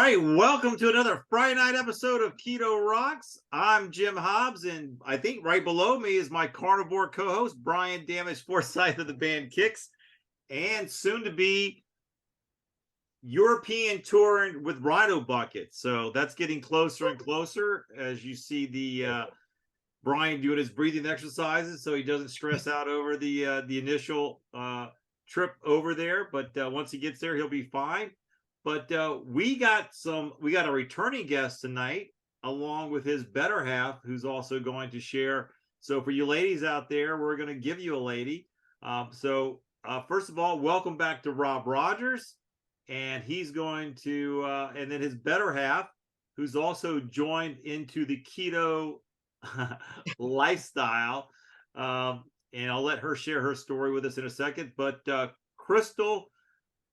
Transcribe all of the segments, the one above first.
right, welcome to another Friday night episode of Keto Rocks. I'm Jim Hobbs, and I think right below me is my carnivore co-host, Brian Damage Forsythe of the band Kix, and soon to be European touring with Rhino Bucket. So that's getting closer and closer as you see the Brian doing his breathing exercises so he doesn't stress out over the initial trip over there. But once he gets there, he'll be fine. But we got a returning guest tonight, along with his better half, who's also going to share. So for you ladies out there, we're going to give you a lady. First of all, welcome back to Rob Rogers, and he's going to, and then his better half, who's also joined into the Keto Lifestyle, and I'll let her share her story with us in a second. But Crystal.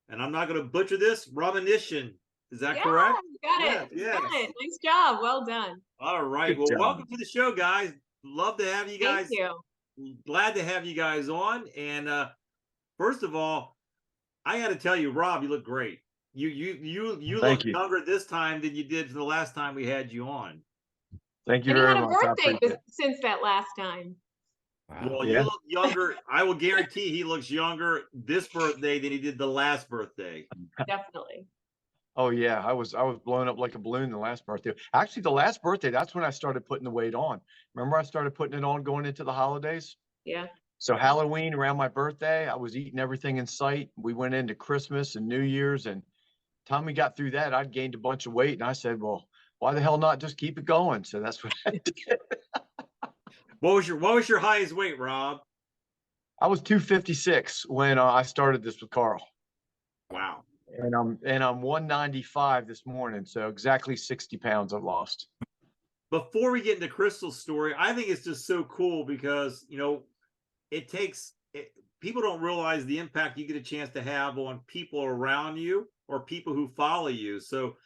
And I'm not going to butcher this. Romanyszyn, is that correct? Got it. Yes. Got it. Nice job. Well done. All right. Well, welcome to the show, guys. Love to have you guys. Thank you. Glad to have you guys on. And first of all, I got to tell you, Rob, you look great. You look younger this time than you did the last time we had you on. Thank you very much. You had a birthday since that last time. Wow. Well, you look younger. I will guarantee he looks younger this birthday than he did the last birthday. Definitely. Oh yeah, I was blown up like a balloon the last birthday. Actually, the last birthday, that's when I started putting the weight on. Remember, I started putting it on going into the holidays. Yeah. So Halloween, around my birthday, I was eating everything in sight. We went into Christmas and New Year's, and time we got through that, I'd gained a bunch of weight, and I said, well, why the hell not just keep it going? So that's what I did. What was your highest weight, Rob? I was 256 when I started this with Carl. Wow. And I'm 195 this morning, so exactly 60 pounds I've lost. Before we get into Crystal's story, I think it's just so cool because people don't realize the impact you get a chance to have on people around you or people who follow you. So,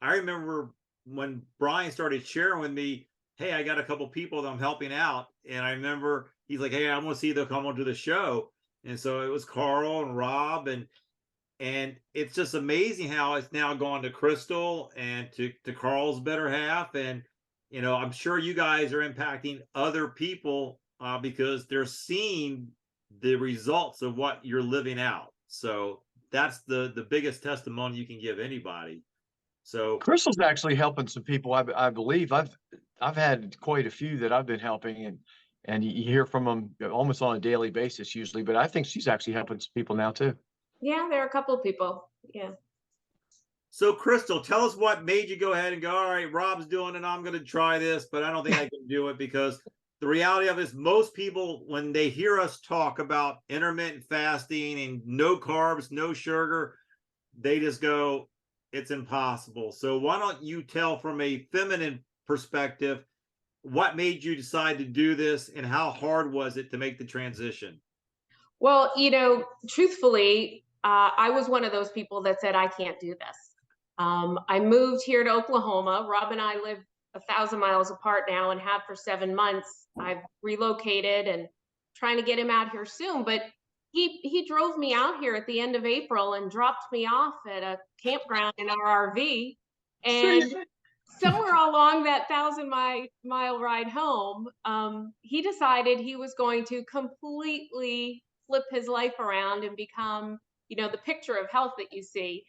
I remember when Brian started sharing with me, hey, I got a couple people that I'm helping out. And I remember he's like, hey, I want to see if they'll come onto the show. And so it was Carl and Rob. And it's just amazing how it's now gone to Crystal and to Carl's better half. And, I'm sure you guys are impacting other people because they're seeing the results of what you're living out. So that's the biggest testimony you can give anybody. So Crystal's actually helping some people. I believe I've had quite a few that I've been helping, and you hear from them almost on a daily basis usually, but I think she's actually helping some people now too. Yeah, there are a couple of people. Yeah. So Crystal, tell us what made you go ahead and go, all right, Rob's doing it, I'm going to try this, but I don't think I can do it, because the reality of it is most people, when they hear us talk about intermittent fasting and no carbs, no sugar, they just go, it's impossible. So why don't you tell from a feminine perspective, what made you decide to do this and how hard was it to make the transition? Well, truthfully, I was one of those people that said, I can't do this. I moved here to Oklahoma. Rob and I live 1,000 miles apart now and have for 7 months. I've relocated and trying to get him out here soon, but he drove me out here at the end of April and dropped me off at a campground in our RV. And somewhere along that 1,000-mile ride home, he decided he was going to completely flip his life around and become, the picture of health that you see.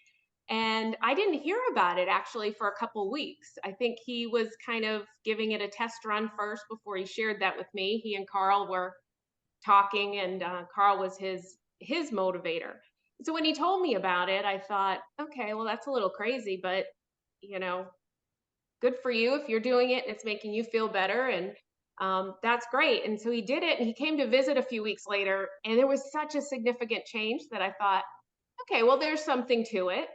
And I didn't hear about it actually for a couple weeks. I think he was kind of giving it a test run first before he shared that with me. He and Carl were talking, and Carl was his motivator. So when he told me about it, I thought, okay, well, that's a little crazy, but good for you if you're doing it and it's making you feel better, and that's great. And so he did it, and he came to visit a few weeks later, and there was such a significant change that I thought, okay, well, there's something to it.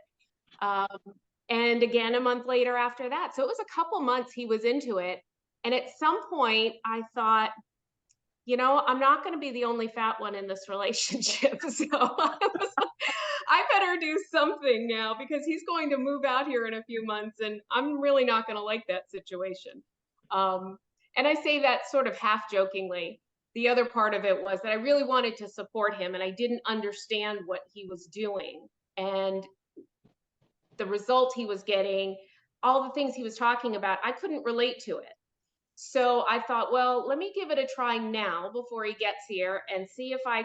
And again, a month later after that. So it was a couple months he was into it. And at some point I thought, I'm not going to be the only fat one in this relationship. So I better do something now, because he's going to move out here in a few months and I'm really not going to like that situation. And I say that sort of half jokingly. The other part of it was that I really wanted to support him, and I didn't understand what he was doing. And the result he was getting, all the things he was talking about, I couldn't relate to it. So I thought, well, let me give it a try now before he gets here and see if I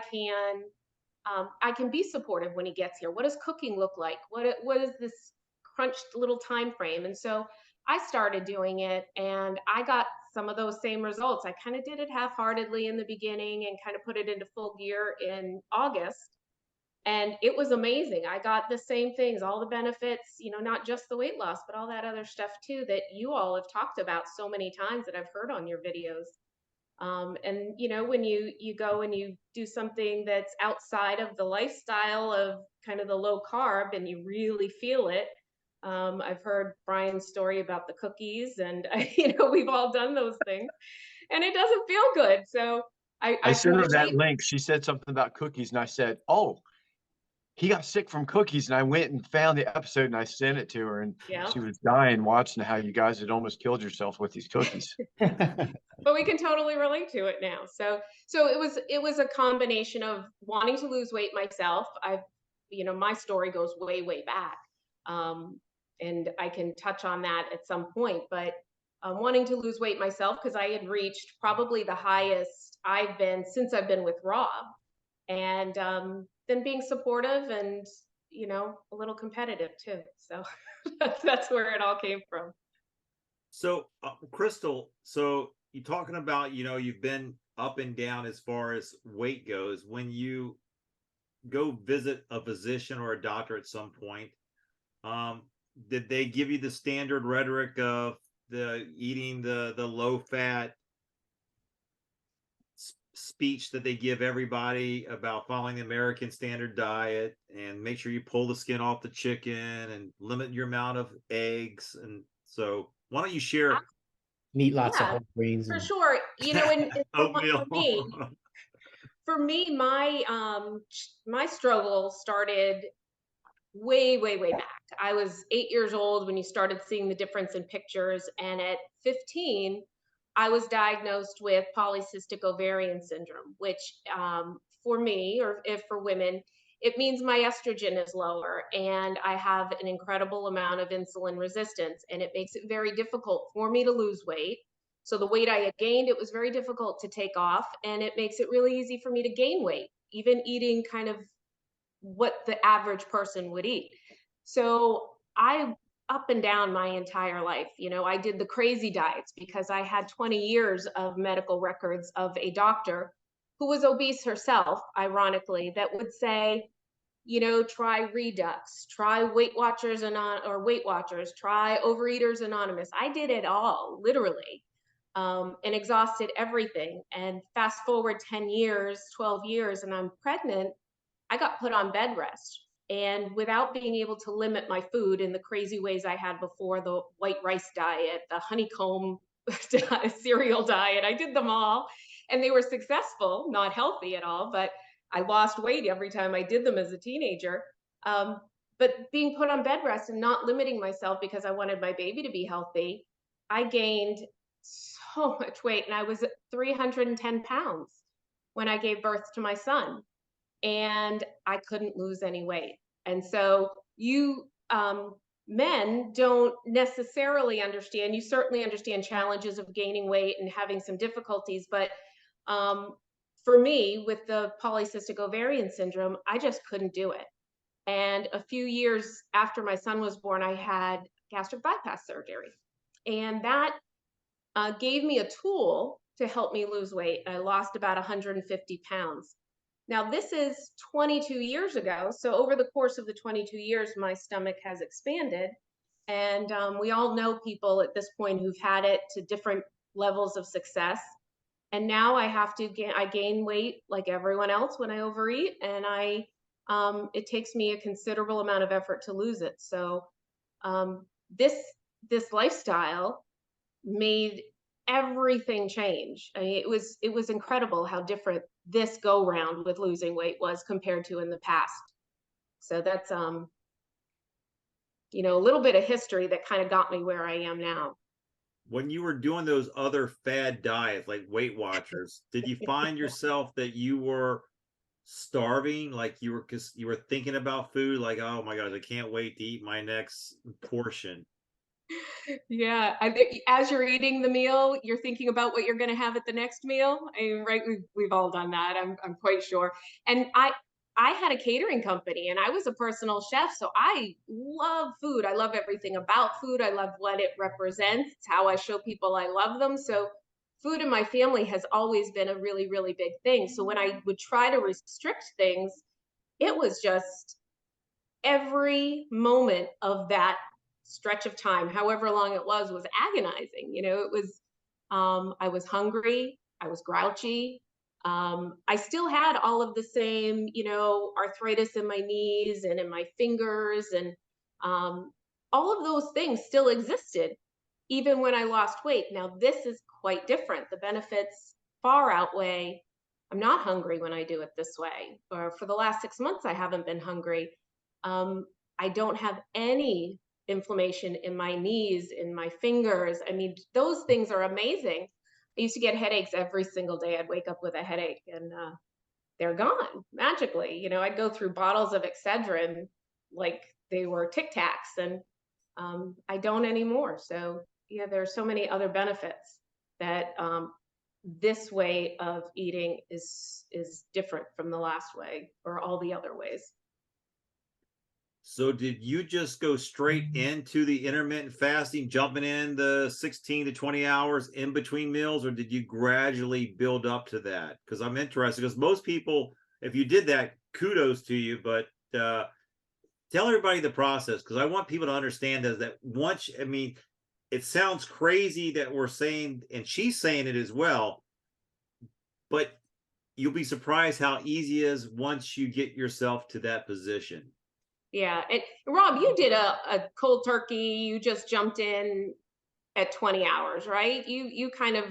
can be supportive when he gets here. What does cooking look like? What is this crunched little time frame? And so I started doing it, and I got some of those same results. I kind of did it half-heartedly in the beginning and kind of put it into full gear in August. And it was amazing. I got the same things, all the benefits, not just the weight loss, but all that other stuff too that you all have talked about so many times that I've heard on your videos. And when you go and you do something that's outside of the lifestyle of kind of the low carb and you really feel it. I've heard Brian's story about the cookies, and we've all done those things, and it doesn't feel good. So I sent her that link. She said something about cookies, and I said, "Oh, he got sick from cookies." And I went and found the episode and I sent it to her, and she was dying watching how you guys had almost killed yourself with these cookies. But we can totally relate to it now. So it was a combination of wanting to lose weight myself. My story goes way, way back. And I can touch on that at some point, but wanting to lose weight myself because I had reached probably the highest I've been since I've been with Rob. And then being supportive and, a little competitive too. So that's where it all came from. So Crystal, so you're talking about, you've been up and down as far as weight goes. When you go visit a physician or a doctor at some point, did they give you the standard rhetoric of the eating the low fat speech that they give everybody about following the American standard diet and make sure you pull the skin off the chicken and limit your amount of eggs? And so why don't you share? Eat lots of whole grains. For sure. And oatmeal. For me, my struggle started way, way, way back. I was 8 years old when you started seeing the difference in pictures. And at 15, I was diagnosed with polycystic ovarian syndrome, which for me, or if for women, it means my estrogen is lower and I have an incredible amount of insulin resistance, and it makes it very difficult for me to lose weight. So the weight I had gained, it was very difficult to take off, and it makes it really easy for me to gain weight, even eating kind of what the average person would eat. So I up and down my entire life. I did the crazy diets because I had 20 years of medical records of a doctor who was obese herself, ironically, that would say, try Redux, try Weight Watchers try Overeaters Anonymous. I did it all, literally, and exhausted everything. And fast forward 10 years, 12 years, and I'm pregnant, I got put on bed rest. And without being able to limit my food in the crazy ways I had before, the white rice diet, the honeycomb cereal diet, I did them all. And they were successful, not healthy at all, but I lost weight every time I did them as a teenager. But being put on bed rest and not limiting myself because I wanted my baby to be healthy, I gained so much weight. And I was 310 pounds when I gave birth to my son. And I couldn't lose any weight. And so you men don't necessarily understand. You certainly understand challenges of gaining weight and having some difficulties. But for me, with the polycystic ovarian syndrome, I just couldn't do it. And a few years after my son was born, I had gastric bypass surgery. And that gave me a tool to help me lose weight. I lost about 150 pounds. Now, this is 22 years ago. So over the course of the 22 years, my stomach has expanded. And we all know people at this point who've had it to different levels of success. And now I gain weight like everyone else when I overeat. And it takes me a considerable amount of effort to lose it. So this lifestyle made everything change. I mean, it was incredible how different this go round with losing weight was compared to in the past. So that's a little bit of history that kind of got me where I am now. When you were doing those other fad diets like Weight Watchers, did you find yourself that you were starving, like you were, because you were thinking about food, like, oh my gosh, I can't wait to eat my next portion? Yeah, I think as you're eating the meal, you're thinking about what you're going to have at the next meal. I mean, right? We've all done that. I'm quite sure. And I had a catering company, and I was a personal chef, so I love food. I love everything about food. I love what it represents. It's how I show people I love them. So food in my family has always been a really, really big thing. So when I would try to restrict things, it was just every moment of that stretch of time, however long it was agonizing. You know, it was, I was hungry, I was grouchy. I still had all of the same, you know, arthritis in my knees and in my fingers, and all of those things still existed even when I lost weight. Now, this is quite different. The benefits far outweigh. I'm not hungry when I do it this way, or for the last 6 months, I haven't been hungry. Um, I don't have any inflammation in my knees, in my fingers. I mean, those things are amazing. I used to get headaches every single day. I'd wake up with a headache, and they're gone magically. You know, I'd go through bottles of Excedrin like they were Tic Tacs, and I don't anymore. So yeah, there are so many other benefits that this way of eating is different from the last way or all the other ways. So did you just go straight into the intermittent fasting, jumping in the 16 to 20 hours in between meals, or did you gradually build up to that? Because I'm interested, because most people, if you did that, kudos to you, but tell everybody the process, because I want people to understand that once, I mean, it sounds crazy that we're saying, and she's saying it as well, but you'll be surprised how easy it is once you get yourself to that position. Yeah. And Rob, you did a cold turkey. You just jumped in at 20 hours, right? You kind of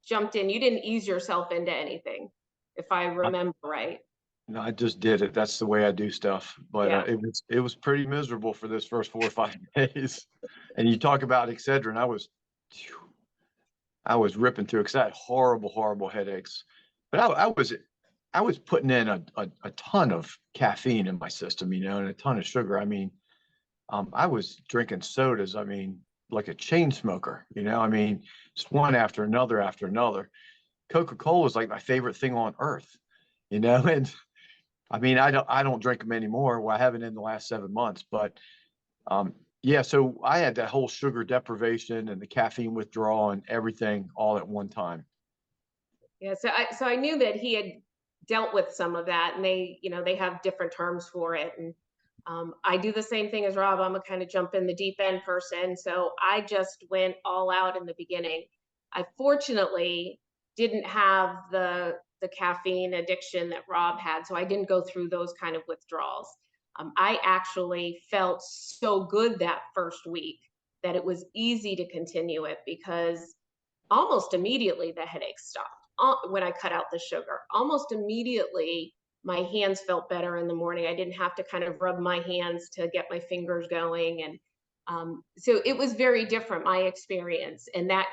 jumped in. You didn't ease yourself into anything, if I remember right. No, I just did it. That's the way I do stuff. But Yeah. it was pretty miserable for this first 4 or 5 days. And you talk about Excedrin, I was ripping through because I had horrible headaches. But I was putting in a ton of caffeine in my system, you know, and a ton of sugar. I mean, I was drinking sodas, I mean, like a chain smoker, you know, I mean, just one after another after another. Coca-Cola is like my favorite thing on earth, you know, and I mean, I don't drink them anymore. Well, I haven't in the last 7 months, but yeah, so I had that whole sugar deprivation and the caffeine withdrawal and everything all at one time. Yeah. So I knew that he had dealt with some of that, and they, you know, they have different terms for it. And I do the same thing as Rob. I'm a kind of jump in the deep end person. So I just went all out in the beginning. I fortunately didn't have the caffeine addiction that Rob had, so I didn't go through those kind of withdrawals. I actually felt so good that first week that it was easy to continue it, because almost immediately the headaches stopped when I cut out the sugar. Almost immediately my hands felt better in the morning. I didn't have to kind of rub my hands to get my fingers going. And so it was very different, my experience. And that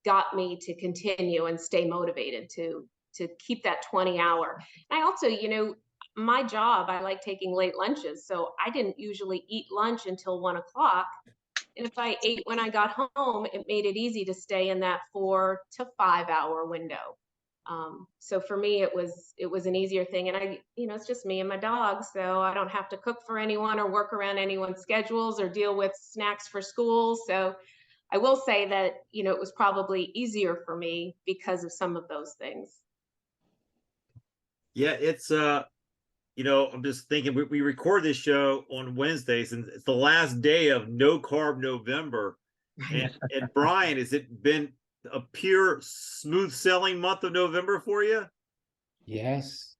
got me to continue and stay motivated to keep that 20-hour. I also, you know, my job, I like taking late lunches. So I didn't usually eat lunch until 1 o'clock. And if I ate when I got home, it made it easy to stay in that 4 to 5 hour window. So for me, it was an easier thing. And I, you know, it's just me and my dog, so I don't have to cook for anyone or work around anyone's schedules or deal with snacks for school. So I will say that, you know, it was probably easier for me because of some of those things. Yeah, it's you know, I'm just thinking we record this show on Wednesdays, and it's the last day of No Carb November. And Brian, has it been a pure smooth selling month of November for you? Yes.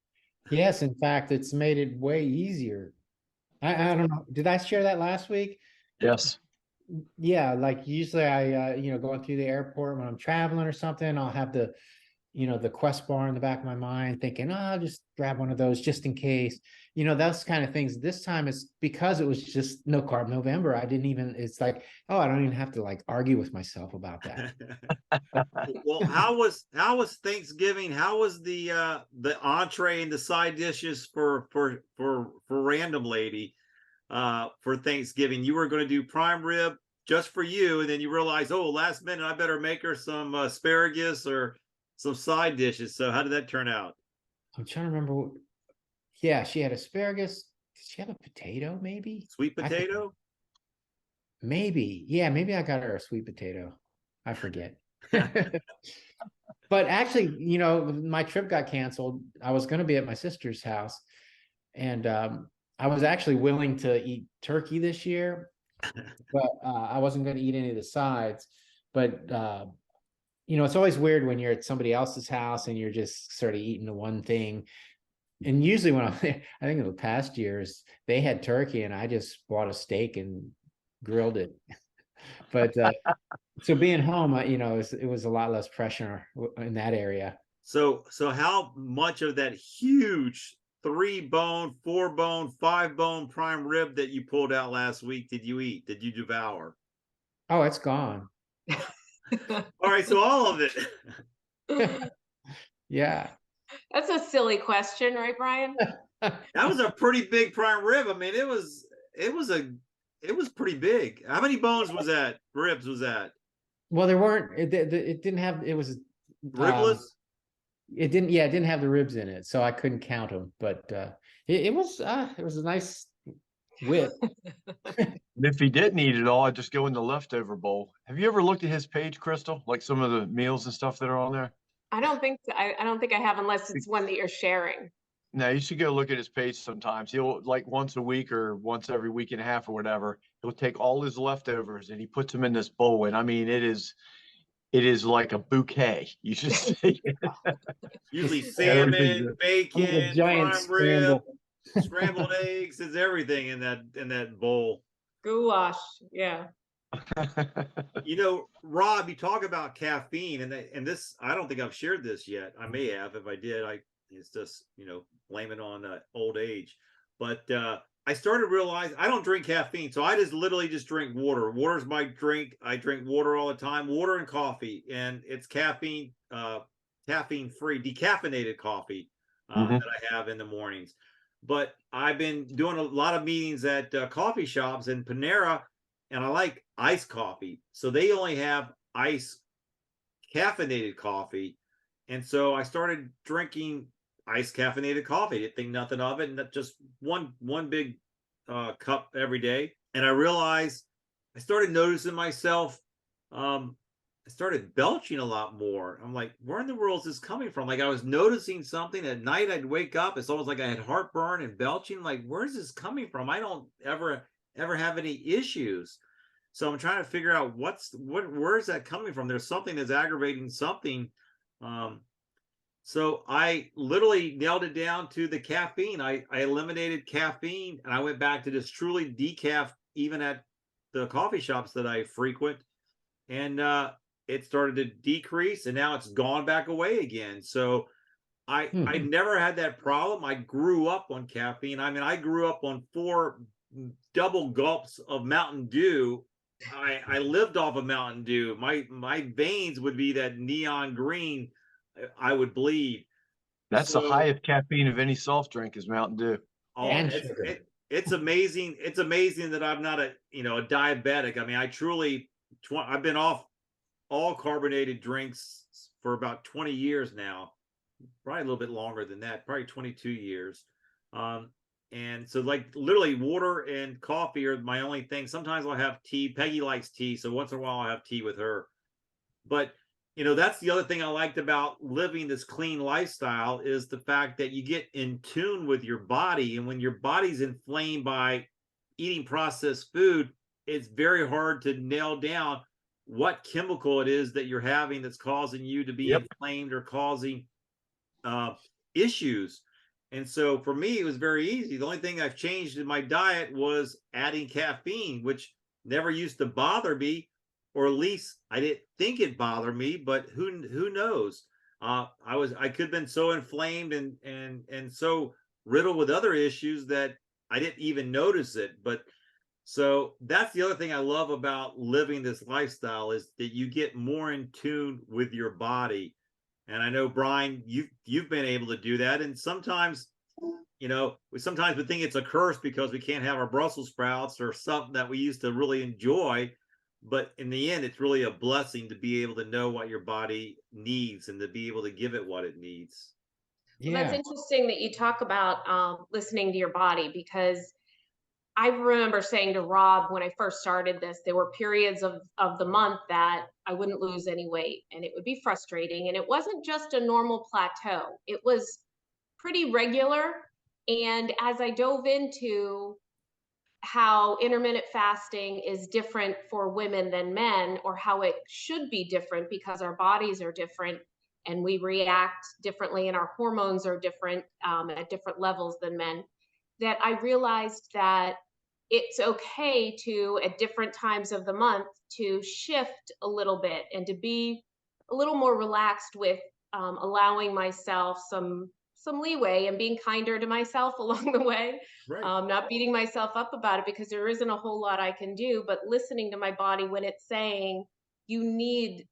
Yes. In fact, it's made it way easier. I don't know. Did I share that last week? Yes. Yeah. Like usually I, you know, going through the airport when I'm traveling or something, I'll have to, the Quest bar in the back of my mind, thinking, oh, I'll just grab one of those just in case. Those kind of things. This time it's because it was just no carb November. It's like, oh, I don't even have to like argue with myself about that. Well, how was Thanksgiving? How was the entree and the side dishes for Random Lady for Thanksgiving? You were going to do prime rib just for you, and then you realized, oh, last minute I better make her some asparagus or some side dishes. So how did that turn out? I'm trying to remember. Yeah, she had asparagus. Did she have a potato, maybe? Sweet potato? Maybe. Yeah, maybe I got her a sweet potato. I forget. But actually, my trip got canceled. I was going to be at my sister's house, and I was actually willing to eat turkey this year, but I wasn't going to eat any of the sides. But it's always weird when you're at somebody else's house and you're just sort of eating the one thing. And usually when I'm there, I think in the past years, they had turkey and I just bought a steak and grilled it. But so being home, it was a lot less pressure in that area. So how much of that huge 3-bone, 4-bone, 5-bone prime rib that you pulled out last week did you eat? Did you devour? Oh, it's gone. All right, so all of it. Yeah. That's a silly question, right, Brian? That was a pretty big prime rib. I mean, it was pretty big. How many bones was that? Ribs was that? Well, there weren't. It didn't have. It was Ribless. It didn't. Yeah, it didn't have the ribs in it, so I couldn't count them. But it was a nice width. If he didn't eat it all, I'd just go in the leftover bowl. Have you ever looked at his page, Crystal? Like some of the meals and stuff that are on there? I don't think so. I don't think I have, unless it's one that you're sharing. No, you should go look at his page sometimes. He'll like once a week or once every week and a half or whatever. He'll take all his leftovers and he puts them in this bowl. And I mean, it is like a bouquet. You should see it. Usually salmon, bacon, giant prime rib, scrambled eggs. It's everything in that bowl. Goulash, yeah. Rob, you talk about caffeine, and this, I don't think I've shared this yet. I may have. If I did, it's just blame it on old age. But I started to realize I don't drink caffeine, so I just literally just drink water. Water's my drink. I drink water all the time, water and coffee, and it's caffeine free, decaffeinated coffee that I have in the mornings. But I've been doing a lot of meetings at coffee shops in Panera, and I like iced coffee. So they only have iced caffeinated coffee. And so I started drinking iced caffeinated coffee. Didn't think nothing of it. And that just one big cup every day. And I realized I started noticing myself. I started belching a lot more. I'm like, where in the world is this coming from? Like I was noticing something at night. I'd wake up. It's almost like I had heartburn and belching. Like, where's this coming from? I don't ever have any issues. So I'm trying to figure out where is that coming from? There's something that's aggravating something. So I literally nailed it down to the caffeine. I eliminated caffeine and I went back to just truly decaf, even at the coffee shops that I frequent. And it started to decrease and now it's gone back away again. So I never had that problem. I grew up on caffeine. I mean, I grew up on 4 double gulps of Mountain Dew. I lived off of Mountain Dew. My veins would be that neon green. I would bleed. That's the highest caffeine of any soft drink is Mountain Dew. Oh, it's amazing. It's amazing that I'm not a diabetic. I mean, I've been off all carbonated drinks for about 20 years now. Probably a little bit longer than that, probably 22 years. And so like literally water and coffee are my only thing. Sometimes I'll have tea. Peggy likes tea. So once in a while I'll have tea with her. But, that's the other thing I liked about living this clean lifestyle is the fact that you get in tune with your body. And when your body's inflamed by eating processed food, it's very hard to nail down what chemical it is that you're having that's causing you to be inflamed or causing issues. And so for me, it was very easy. The only thing I've changed in my diet was adding caffeine, which never used to bother me, or at least I didn't think it bothered me, but who knows? I could have been so inflamed and so riddled with other issues that I didn't even notice it. But so that's the other thing I love about living this lifestyle is that you get more in tune with your body. And I know, Brian, you've been able to do that. And sometimes, we sometimes think it's a curse because we can't have our Brussels sprouts or something that we used to really enjoy. But in the end, it's really a blessing to be able to know what your body needs and to be able to give it what it needs. Well, that's interesting that you talk about listening to your body, because I remember saying to Rob when I first started this, there were periods of the month that I wouldn't lose any weight, and it would be frustrating. And it wasn't just a normal plateau. It was pretty regular. And as I dove into how intermittent fasting is different for women than men, or how it should be different because our bodies are different and we react differently and our hormones are different at different levels than men, that I realized that it's okay to, at different times of the month, to shift a little bit and to be a little more relaxed with allowing myself some leeway and being kinder to myself along the way. Right. Not beating myself up about it, because there isn't a whole lot I can do, but listening to my body when it's saying you need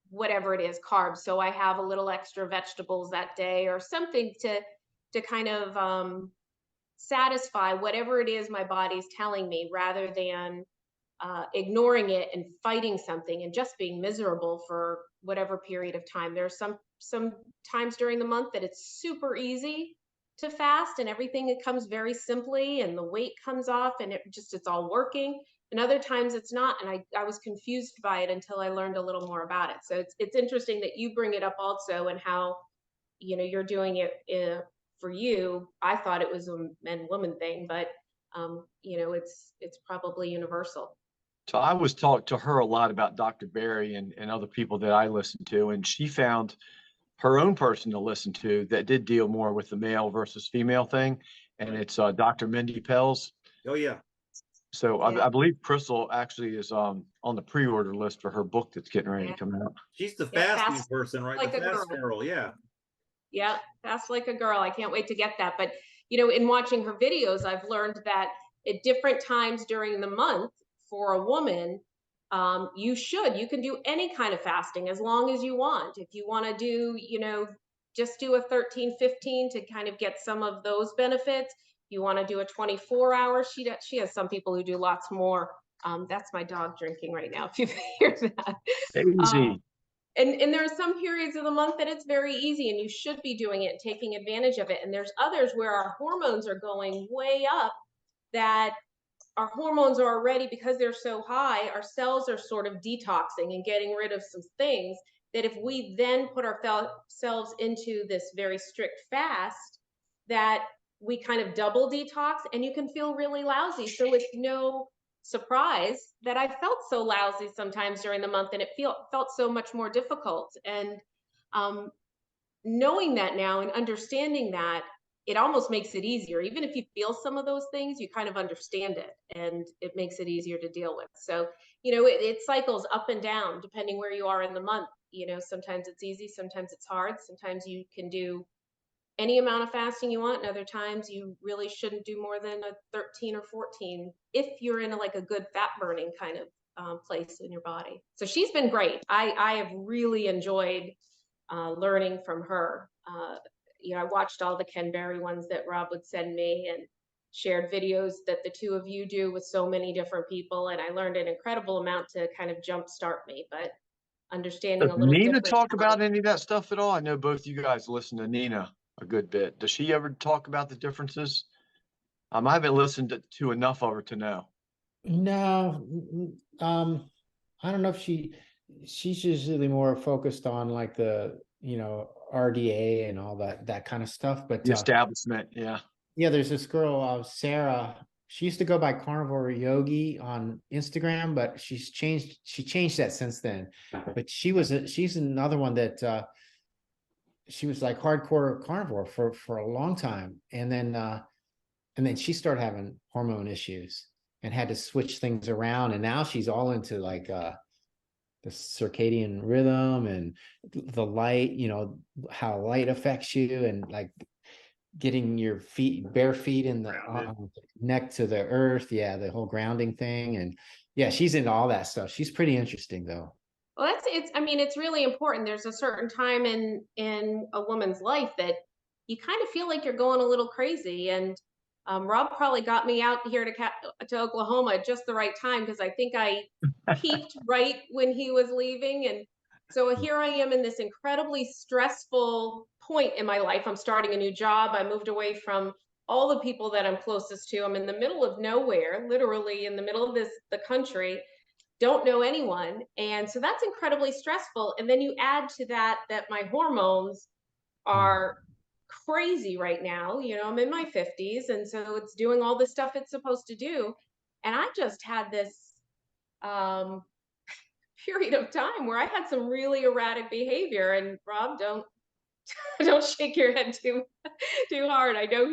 whatever it is, carbs. So I have a little extra vegetables that day or something to kind of satisfy whatever it is my body's telling me, rather than ignoring it and fighting something and just being miserable for whatever period of time. There are some times during the month that it's super easy to fast and everything, it comes very simply and the weight comes off and it's all working. And other times it's not. And I was confused by it until I learned a little more about it. So it's interesting that you bring it up also, and how, you're doing it for you. I thought it was a men-woman thing, but it's probably universal. So I was talked to her a lot about Dr. Barry and other people that I listened to, and she found her own person to listen to that did deal more with the male versus female thing. And it's Dr. Mindy Pels. Oh, yeah. So I believe Crystal actually is on the pre-order list for her book that's getting ready to come out. She's the fasting person, right? Like the fast girl, yeah. Yeah, fast like a girl. I can't wait to get that. But, in watching her videos, I've learned that at different times during the month for a woman, you can do any kind of fasting as long as you want. If you want to do, just do a 13-15 to kind of get some of those benefits. You want to do a 24-hour. She has some people who do lots more. That's my dog drinking right now, if you hear that. Easy. And there are some periods of the month that it's very easy and you should be doing it and taking advantage of it. And there's others where our hormones are going way up, that our hormones are already, because they're so high, our cells are sort of detoxing and getting rid of some things, that if we then put ourselves into this very strict fast, that we kind of double detox and you can feel really lousy. So it's no surprise that I felt so lousy sometimes during the month, and it felt so much more difficult. And knowing that now and understanding that, it almost makes it easier. Even if you feel some of those things, you kind of understand it and it makes it easier to deal with. So, it cycles up and down depending where you are in the month. Sometimes it's easy, sometimes it's hard. Sometimes you can do any amount of fasting you want, and other times you really shouldn't do more than a 13 or 14 if you're in a good fat burning kind of place in your body. So she's been great. I have really enjoyed learning from her. I watched all the Ken Berry ones that Rob would send me, and shared videos that the two of you do with so many different people, and I learned an incredible amount to kind of jumpstart me. But understanding Does a little Nina different talk about any of that stuff at all? I know both you guys listen to Nina a good bit. Does she ever talk about the differences? I haven't listened to enough of her to know. No, I don't know if she's usually more focused on like the, RDA and all that kind of stuff. But The establishment, yeah. Yeah, there's this girl, Sarah. She used to go by Carnivore Yogi on Instagram, but she changed that since then. But she's another one that she was like hardcore carnivore for a long time. And then she started having hormone issues and had to switch things around. And now she's all into like the circadian rhythm and the light, how light affects you, and like getting your bare feet in the neck to the earth. Yeah, the whole grounding thing. And yeah, she's into all that stuff. She's pretty interesting though. Well, it's really important. There's a certain time in a woman's life that you kind of feel like you're going a little crazy. And Rob probably got me out here to Oklahoma at just the right time, because I think I peaked right when he was leaving. And so here I am in this incredibly stressful point in my life. I'm starting a new job. I moved away from all the people that I'm closest to. I'm in the middle of nowhere, literally in the middle of the country. Don't know anyone. And so that's incredibly stressful. And then you add to that my hormones are crazy right now. I'm in my 50s. And so it's doing all the stuff it's supposed to do. And I just had this period of time where I had some really erratic behavior. And Rob, don't shake your head too hard. I know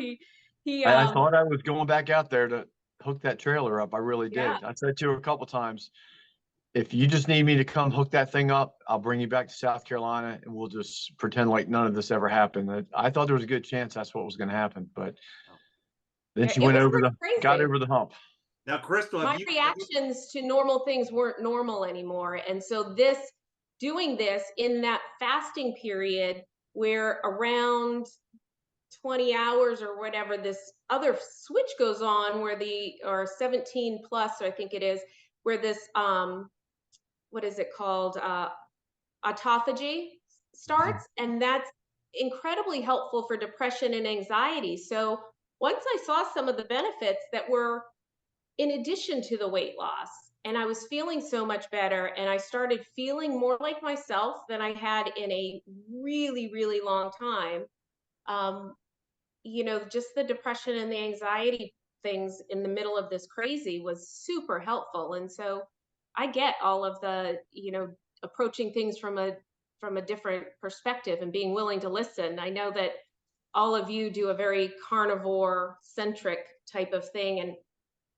I thought I was going back out there to hook that trailer up. I really did. Yeah. I said to her a couple times, if you just need me to come hook that thing up, I'll bring you back to South Carolina and we'll just pretend like none of this ever happened. I thought there was a good chance that's what was going to happen, but then she got over the hump. Now, Crystal, my reactions to normal things weren't normal anymore. And so doing this in that fasting period where around 20 hours or whatever, this other switch goes on or 17 plus, I think it is, where this, what is it called? Autophagy starts. And that's incredibly helpful for depression and anxiety. So once I saw some of the benefits that were in addition to the weight loss, and I was feeling so much better, and I started feeling more like myself than I had in a really, really long time. Just the depression and the anxiety things in the middle of this crazy was super helpful. And so I get all of the, approaching things from a different perspective and being willing to listen. I know that all of you do a very carnivore centric type of thing. And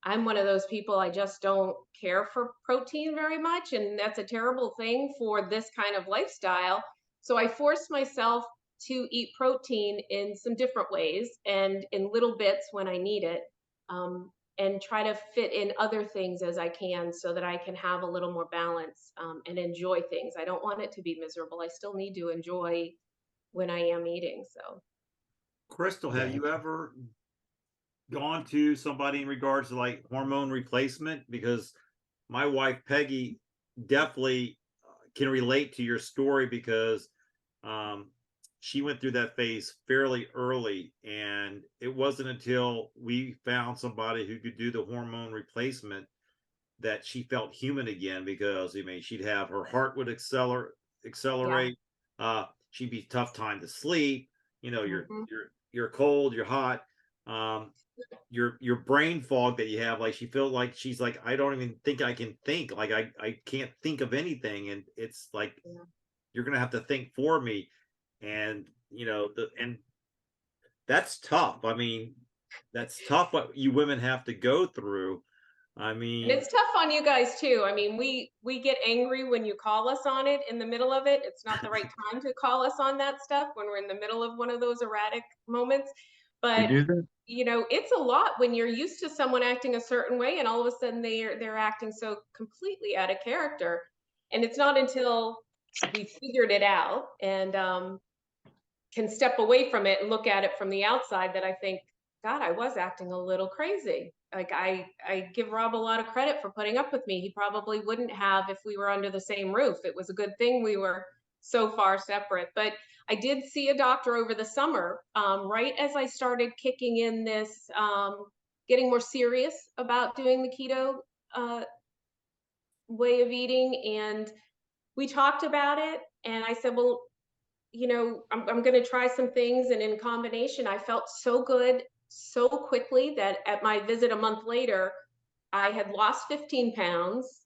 I'm one of those people, I just don't care for protein very much. And that's a terrible thing for this kind of lifestyle. So I force myself to eat protein in some different ways and in little bits when I need it, and try to fit in other things as I can so that I can have a little more balance and enjoy things. I don't want it to be miserable. I still need to enjoy when I am eating. So, Crystal, have you ever gone to somebody in regards to like hormone replacement? Because my wife Peggy definitely can relate to your story, because she went through that phase fairly early, and it wasn't until we found somebody who could do the hormone replacement that she felt human again. Because she'd have, her heart would accelerate. Yeah. She'd be tough time to sleep. You're cold, you're hot. Your brain fog that you have, like she felt like she's like, I don't even think I can think, like I can't think of anything. And it's like, you're gonna have to think for me. And and that's tough. That's tough what you women have to go through. And it's tough on you guys too. We get angry when you call us on it in the middle of it. It's not the right time to call us on that stuff when we're in the middle of one of those erratic moments. But it's a lot when you're used to someone acting a certain way and all of a sudden they're acting so completely out of character. And it's not until we figured it out and can step away from it and look at it from the outside that I think, God, I was acting a little crazy. Like I give Rob a lot of credit for putting up with me. He probably wouldn't have if we were under the same roof. It was a good thing we were so far separate. But I did see a doctor over the summer, right as I started kicking in this, getting more serious about doing the keto way of eating. And we talked about it. And I said, well, I'm going to try some things. And in combination, I felt so good so quickly that at my visit a month later, I had lost 15 pounds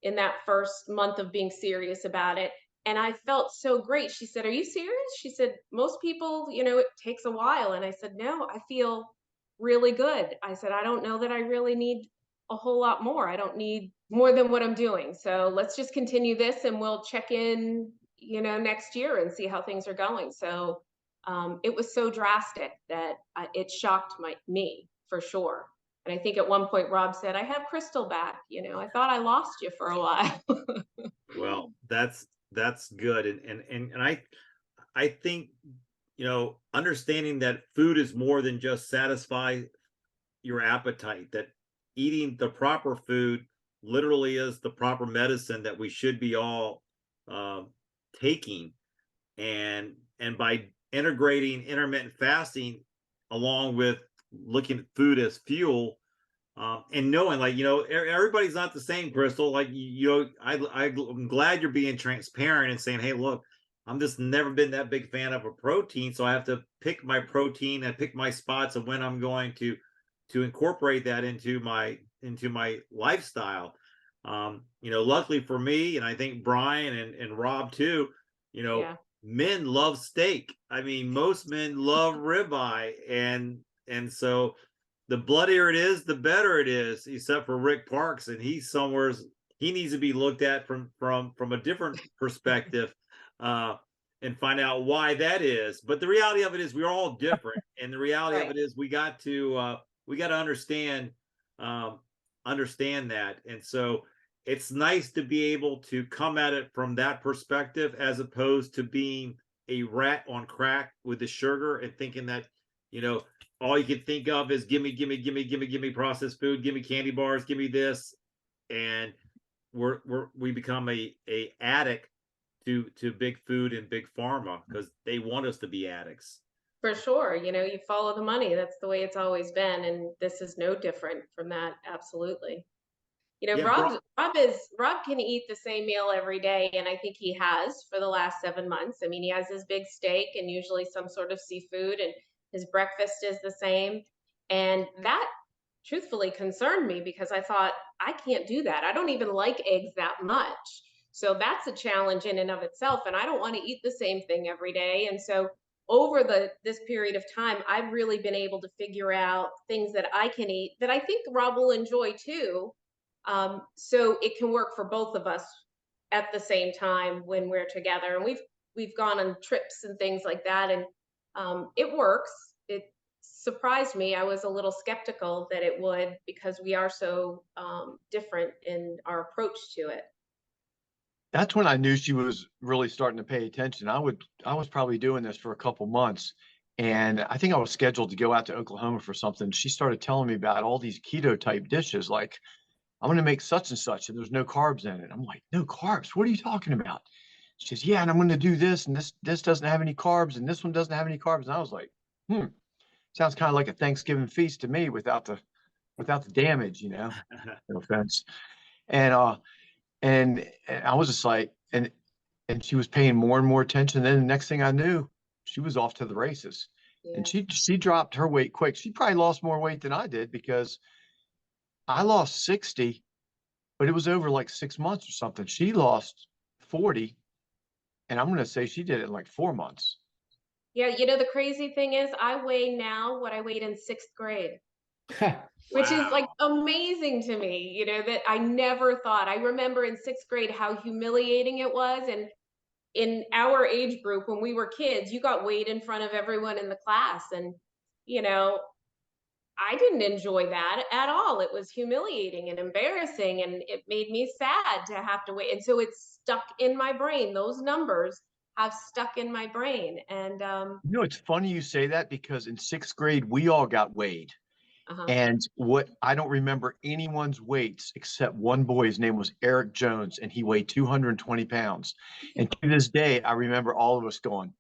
in that first month of being serious about it. And I felt so great. She said, are you serious? She said, most people, it takes a while. And I said, no, I feel really good. I said, I don't know that I really need a whole lot more. I don't need more than what I'm doing. So let's just continue this and we'll check in, next year and see how things are going. So it was so drastic that it shocked me for sure. And I think at one point Rob said, "I have Crystal back. I thought I lost you for a while." Well, that's good. And I think, understanding that food is more than just satisfy your appetite, that eating the proper food literally is the proper medicine that we should be all taking. And by integrating intermittent fasting along with looking at food as fuel, and knowing, like, everybody's not the same, Crystal. Like, I'm glad you're being transparent and saying, hey, look, I'm just never been that big fan of a protein, so I have to pick my protein and pick my spots of when I'm going to incorporate that into my lifestyle. Luckily for me, and I think Brian and Rob too, Yeah. men love steak. I mean, most men love ribeye, and so the bloodier it is, the better it is, except for Rick Parks, and he needs to be looked at from a different perspective, and find out why that is. But the reality of it is we're all different, and the reality of Right. it is we got to understand that. And so it's nice to be able to come at it from that perspective, as opposed to being a rat on crack with the sugar and thinking that, all you can think of is give me processed food, give me candy bars, give me this. And we become a addict to big food and big pharma, because they want us to be addicts. For sure. You follow the money. That's the way it's always been. And this is no different from that. Absolutely. Yeah, Rob can eat the same meal every day. And I think he has for the last 7 months. I mean, he has his big steak and usually some sort of seafood, and his breakfast is the same. And that truthfully concerned me, because I thought, I can't do that. I don't even like eggs that much. So that's a challenge in and of itself. And I don't want to eat the same thing every day. And so over this period of time, I've really been able to figure out things that I can eat that I think Rob will enjoy too. So it can work for both of us at the same time when we're together. And we've gone on trips and things like that, and it works. It surprised me. I was a little skeptical that it would, because we are so different in our approach to it. That's when I knew she was really starting to pay attention. I was probably doing this for a couple months, and I think I was scheduled to go out to Oklahoma for something. She started telling me about all these keto type dishes, like, I'm going to make such and such, and there's no carbs in it. I'm like, no carbs? What are you talking about? She says, yeah, and I'm going to do this, and this doesn't have any carbs, and this one doesn't have any carbs. And I was like, sounds kind of like a Thanksgiving feast to me without the damage, No offense. And I was just like, and she was paying more and more attention. Then the next thing I knew, she was off to the races. Yeah. And she dropped her weight quick. She probably lost more weight than I did, because I lost 60, but it was over like 6 months or something. She lost 40, and I'm going to say she did it in like 4 months. Yeah, the crazy thing is, I weigh now what I weighed in 6th grade. Which is like amazing to me, that I never thought. I remember in 6th grade how humiliating it was. And in our age group, when we were kids, you got weighed in front of everyone in the class. And, I didn't enjoy that at all. It was humiliating and embarrassing, and it made me sad to have to wait. And so it's stuck in my brain. Those numbers have stuck in my brain. And It's funny you say that, because in 6th grade, we all got weighed. uh-huh. And I don't remember anyone's weights except one boy. His name was Eric Jones, and he weighed 220 pounds. And to this day, I remember all of us going,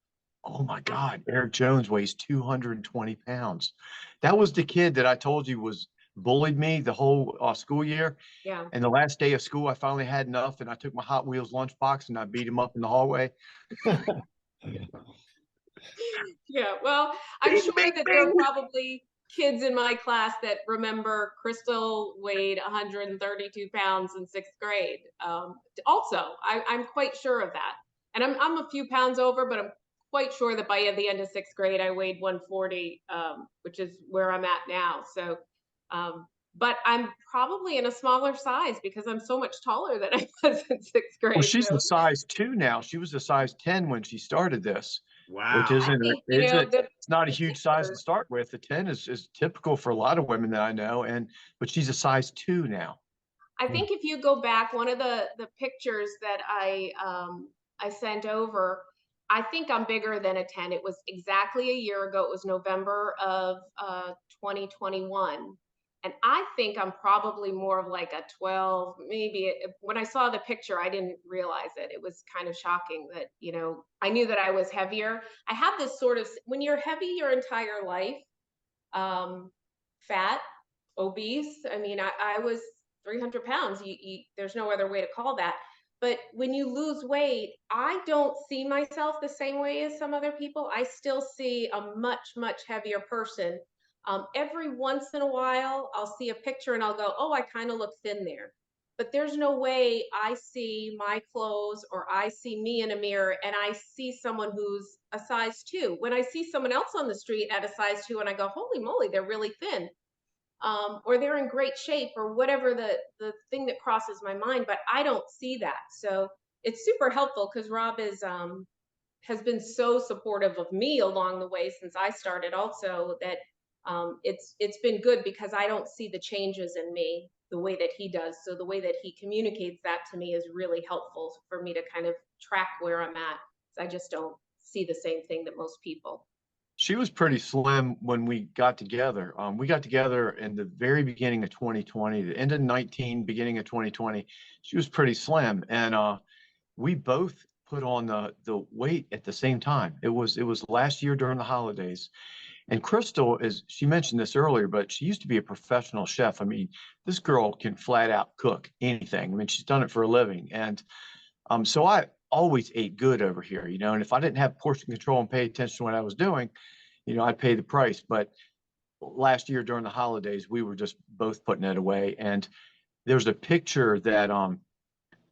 oh my God, Eric Jones weighs 220 pounds. That was the kid that I told you was bullied me the whole school year. Yeah. And the last day of school, I finally had enough, and I took my Hot Wheels lunchbox and I beat him up in the hallway. Yeah, well, I'm sure that there are probably kids in my class that remember Crystal weighed 132 pounds in 6th grade. Also, I'm quite sure of that. And I'm a few pounds over, but I'm quite sure that by the end of 6th grade, I weighed 140, which is where I'm at now. So but I'm probably in a smaller size because I'm so much taller than I was in sixth grade. Well, she's So a size 2 now. She was a size 10 when she started this, which Wow. I isn't think, it's not a the huge size to pictures, start with. The 10 is typical for a lot of women that I know, but she's a size 2 now. I think if you go back, one of the pictures that I sent over, I think I'm bigger than a 10. It was exactly a year ago. It was November of 2021. And I think I'm probably more of like a 12, maybe. When I saw the picture, I didn't realize it. It was kind of shocking that, I knew that I was heavier. I have this sort of, when you're heavy your entire life, fat, obese. I mean, I was 300 pounds. There's no other way to call that. But when you lose weight, I don't see myself the same way as some other people. I still see a much, much heavier person. Every once in a while, I'll see a picture and I'll go, oh, I kind of look thin there. But there's no way I see my clothes or I see me in a mirror and I see someone who's a size 2. When I see someone else on the street at a size 2 and I go, holy moly, they're really thin. Or they're in great shape or whatever the thing that crosses my mind, but I don't see that. So it's super helpful because Rob has been so supportive of me along the way since I started also, that it's been good because I don't see the changes in me the way that he does. So the way that he communicates that to me is really helpful for me to kind of track where I'm at. I just don't see the same thing that most people. She was pretty slim when we got together. We got together in the very beginning of 2020, the end of 19, beginning of 2020. She was pretty slim, and we both put on the weight at the same time. It was last year during the holidays. And Crystal she mentioned this earlier, but she used to be a professional chef. I mean, this girl can flat out cook anything. I mean, she's done it for a living. And so I always ate good over here, and if I didn't have portion control and pay attention to what I was doing, I'd pay the price. But last year during the holidays, we were just both putting it away. And there's a picture that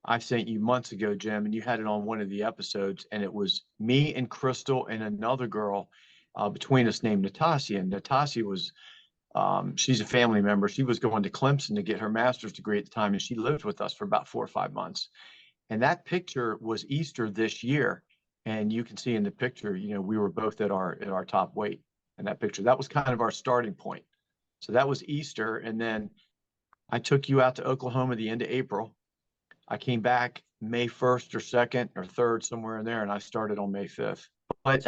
I sent you months ago, Jim, and you had it on one of the episodes, and it was me and Crystal and another girl between us named Natasha. And Natasha was, she's a family member. She was going to Clemson to get her master's degree at the time, and she lived with us for about 4 or 5 months. And that picture was Easter this year. And you can see in the picture, we were both at our top weight in that picture. That was kind of our starting point. So that was Easter. And then I took you out to Oklahoma the end of April. I came back May 1st or 2nd or 3rd, somewhere in there, and I started on May 5th. But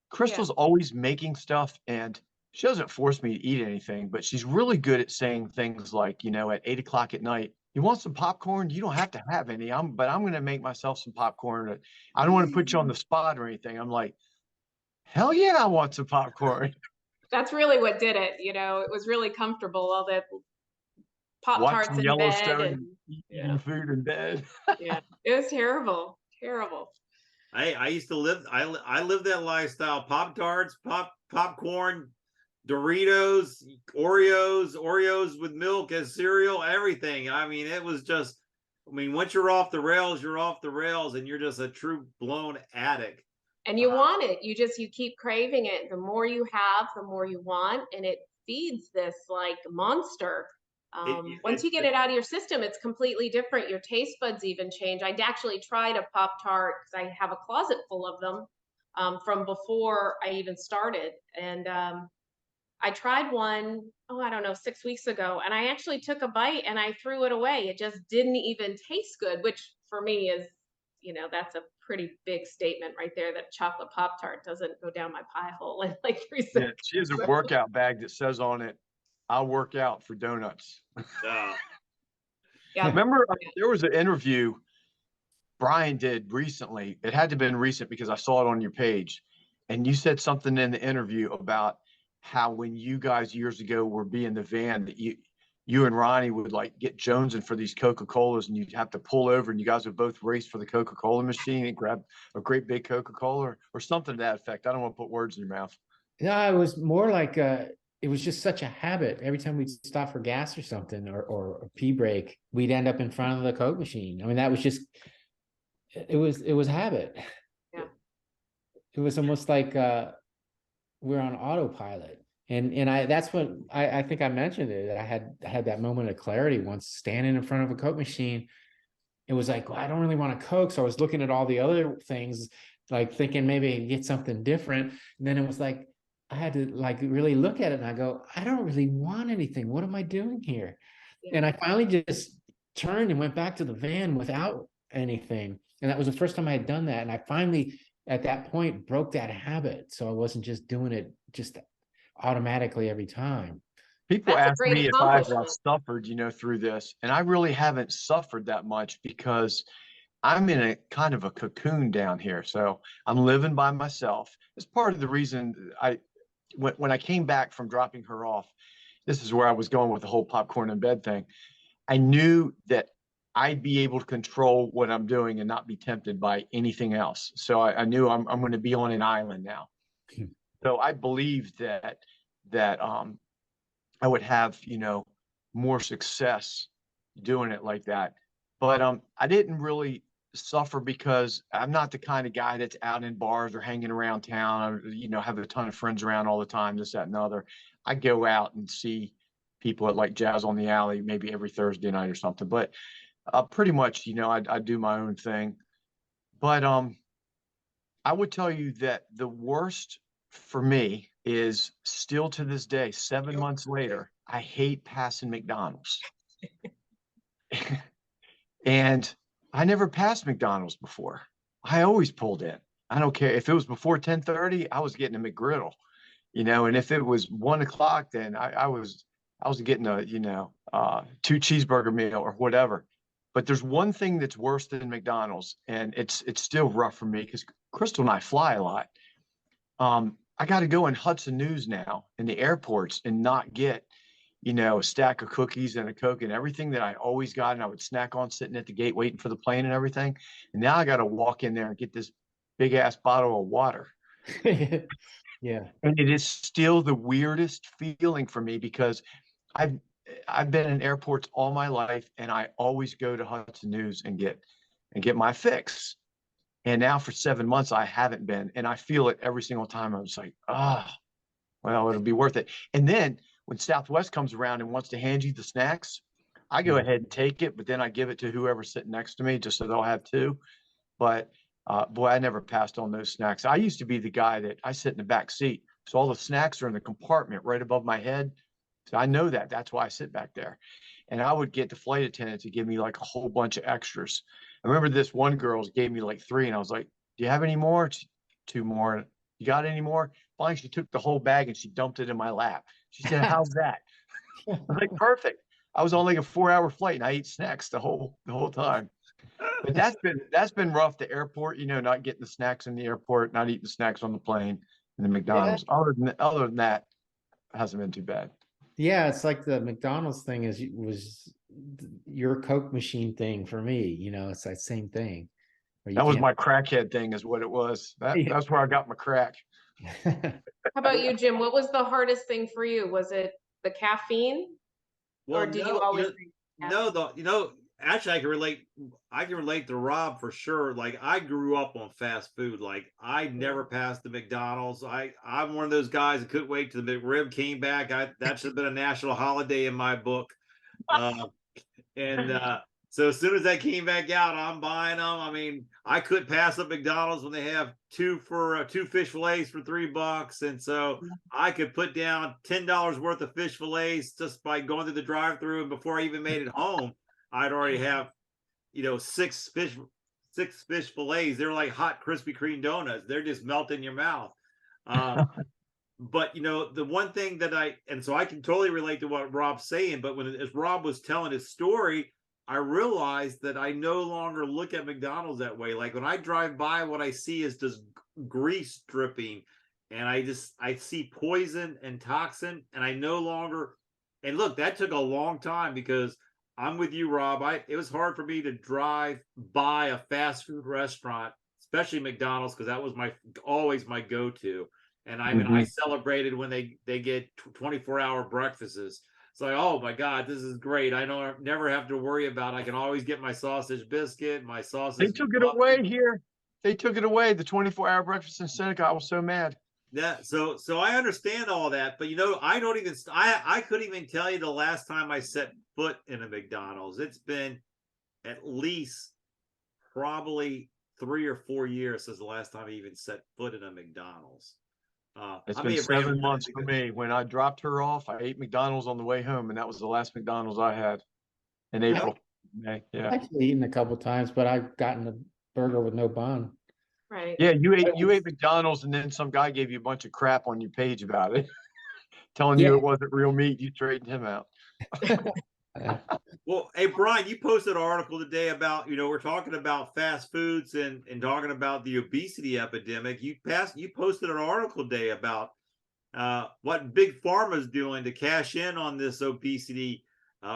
Crystal's always making stuff, and she doesn't force me to eat anything, but she's really good at saying things like, at 8 o'clock at night, you want some popcorn? You don't have to have any. But I'm going to make myself some popcorn. I don't want to put you on the spot or anything. I'm like, hell yeah, I want some popcorn. That's really what did it. It was really comfortable. All that Pop-Tarts in bed and eating food in bed. Yeah, it was terrible, terrible. I used to live. I lived that lifestyle. Pop-Tarts, popcorn, Doritos, Oreos with milk as cereal, everything. I mean, it was just. I mean, once you're off the rails, you're off the rails, and you're just a true blown addict. And you want it. You keep craving it. The more you have, the more you want, and it feeds this like monster. Once you get it out of your system, it's completely different. Your taste buds even change. I actually tried a Pop-Tart because I have a closet full of them from before I even started. And I tried one, I don't know, 6 weeks ago. And I actually took a bite and I threw it away. It just didn't even taste good, which for me is, that's a pretty big statement right there, that chocolate Pop-Tart doesn't go down my pie hole in like 3 seconds. Yeah, she has a workout bag that says on it, I'll work out for donuts. Yeah. Remember, there was an interview Brian did recently. It had to have been recent because I saw it on your page. And you said something in the interview about how when you guys years ago were being the van, that you and Ronnie would like get jonesing for these Coca-Colas, and you'd have to pull over and you guys would both race for the Coca-Cola machine and grab a great big Coca-Cola or something to that effect. I don't want to put words in your mouth. No, it was more like it was just such a habit. Every time we'd stop for gas or something or a pee break, we'd end up in front of the Coke machine. I mean, that was just, it was habit. Yeah. It was almost like we're on autopilot, And that's what I think I mentioned it. I had that moment of clarity once standing in front of a Coke machine. It was like, well, I don't really want to Coke. So I was looking at all the other things, like thinking maybe I could get something different. And then it was like, I had to like really look at it and I go, I don't really want anything. What am I doing here? Yeah. And I finally just turned and went back to the van without anything. And that was the first time I had done that. And I finally, at that point, broke that habit. So I wasn't just doing it just automatically every time. People That's a ask great me if I've accomplishment. suffered, through this, and I really haven't suffered that much because I'm in a kind of a cocoon down here. So I'm living by myself. It's part of the reason when I came back from dropping her off, this is where I was going with the whole popcorn in bed thing. I knew that I'd be able to control what I'm doing and not be tempted by anything else. So I knew I'm going to be on an island now. So I believed that I would have, more success doing it like that. But I didn't really suffer because I'm not the kind of guy that's out in bars or hanging around town or, have a ton of friends around all the time, this, that, and the other. I go out and see people at like Jazz on the Alley, maybe every Thursday night or something. But pretty much, I do my own thing. But I would tell you that the worst for me is still to this day, 7 months later, I hate passing McDonald's. And I never passed McDonald's before. I always pulled in. I don't care if it was before 10:30, I was getting a McGriddle, and if it was 1 o'clock, then I was getting a, 2 cheeseburger meal or whatever. But there's one thing that's worse than McDonald's, and it's still rough for me because Crystal and I fly a lot. I got to go in Hudson News now in the airports and not get, a stack of cookies and a Coke and everything that I always got and I would snack on sitting at the gate waiting for the plane and everything. And now I got to walk in there and get this big ass bottle of water. Yeah. And it is still the weirdest feeling for me because I've been in airports all my life and I always go to Hudson News and get my fix. And now for 7 months, I haven't been. And I feel it every single time. I was like, well, it'll be worth it. And then when Southwest comes around and wants to hand you the snacks, I go ahead and take it, but then I give it to whoever's sitting next to me just so they'll have 2. But boy, I never passed on those snacks. I used to be the guy that I sit in the back seat. So all the snacks are in the compartment right above my head. So I know that. That's why I sit back there. And I would get the flight attendant to give me like a whole bunch of extras. I remember this one girl gave me like 3 and I was like, do you have any more? 2 more. You got any more? Finally, she took the whole bag and she dumped it in my lap. She said, how's that? I was like, perfect. I was on like a 4-hour flight and I ate snacks the whole time. But that's been rough. The airport, not getting the snacks in the airport, not eating the snacks on the plane and the McDonald's. Yeah. Other than that, it hasn't been too bad. Yeah, it's like the McDonald's thing was your Coke machine thing for me. It's that same thing. That was my crackhead thing, is what it was. That's where I got my crack. How about you, Jim? What was the hardest thing for you? Was it the caffeine? Well, or did you always actually I can relate to Rob for sure. Like, I grew up on fast food. Like, I never passed the McDonald's. I'm one of those guys that couldn't wait till the McRib came back. That should have been a national holiday in my book. So as soon as that came back out, I'm buying them. I mean, I couldn't pass up McDonald's when they have 2 fish fillets for $3. And so I could put down $10 worth of fish fillets just by going through the drive-through. And before I even made it home, I'd already have, 6 fish fillets. They're like hot Krispy Kreme donuts. They're just melting in your mouth. But the one thing that so I can totally relate to what Rob's saying, but as Rob was telling his story, I realized that I no longer look at McDonald's that way. Like, when I drive by, what I see is just grease dripping, and I see poison and toxin, and I no longer. And look, that took a long time because I'm with you, Rob. It was hard for me to drive by a fast food restaurant, especially McDonald's, because that was always my go-to. And I celebrated when they get 24-hour breakfasts. So, oh my God, this is great. I never have to worry about it. I can always get my sausage biscuit, my sausage. They took it away here. They took it away, the 24-hour breakfast in Seneca. I was so mad. Yeah, so I understand all that, but I don't even I couldn't even tell you the last time I set foot in a McDonald's. It's been at least probably 3 or 4 years since the last time I even set foot in a McDonald's. It's I been may have ran 7 months for me. When I dropped her off, I ate McDonald's on the way home, and that was the last McDonald's I had in April. May. Yeah. I've actually eaten a couple times, but I've gotten a burger with no bun. Right. Yeah, you ate McDonald's, and then some guy gave you a bunch of crap on your page about it, telling you Yeah. it wasn't real meat. You straightened him out. Well, hey Brian, you posted an article today about we're talking about fast foods and talking about the obesity epidemic. You posted an article today about what Big Pharma's doing to cash in on this obesity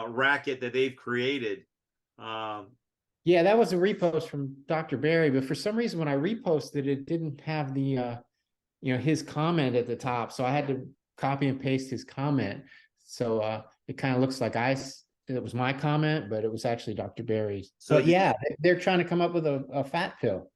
racket that they've created. Yeah, that was a repost from Dr. Barry, but for some reason when I reposted it didn't have the his comment at the top, so I had to copy and paste his comment. So it kind of looks like it was my comment, but it was actually Dr. Barry's. So yeah, they're trying to come up with a fat pill.